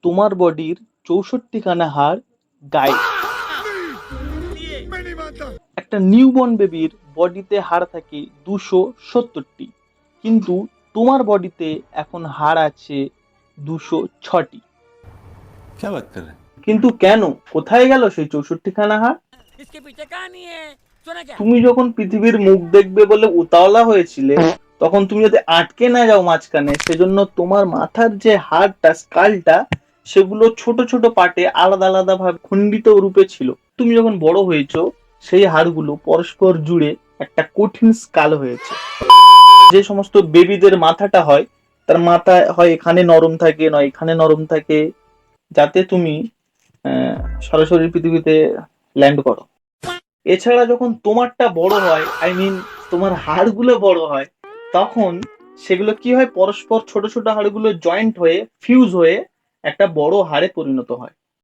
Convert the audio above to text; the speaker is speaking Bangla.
তোমার বডির 64খানা হাড় গায়ে। একটা নিউবর্ন বেবির বডিতে হাড় থাকে 270টি, কিন্তু তোমার বডিতে এখন হাড় আছে 206টি। क्या बात कर रहे हैं? কিন্তু কেন? কোথায় গেল সেই 64খানা হাড়? इसके पीछे कहानी है, सुना क्या? তুমি যখন পৃথিবীর মুখ দেখবে বলে উতাওলা হয়েছিলে, তখন তুমি যাতে আটকে না যাও মাঝখানে, সেজন্য তোমার মাথার যে হাড়টা, স্কালটা, সেগুলো ছোট ছোট পার্টে আলাদা আলাদা ভাবে খণ্ডিত রূপে ছিল। তুমি যখন বড় হয়েছো, সেই হাড়গুলো পরস্পর জুড়ে একটা কঠিন স্কাল হয়েছে। যে সমস্ত বেবিদের মাথাটা হয়, তার মাথা হয় এখানে নরম থাকে, নয় এখানে নরম থাকে, যাতে তুমি সরাসরি পৃথিবীতে ল্যান্ড করো। এছাড়া যখন তোমারটা বড় হয়, তোমার হাড়গুলো বড় হয়, তখন সেগুলো কি হয়, পরস্পর ছোট ছোট হাড়গুলো জয়েন্ট হয়ে ফিউজ হয়ে একটা বড় হাড়ে পরিণত হয়।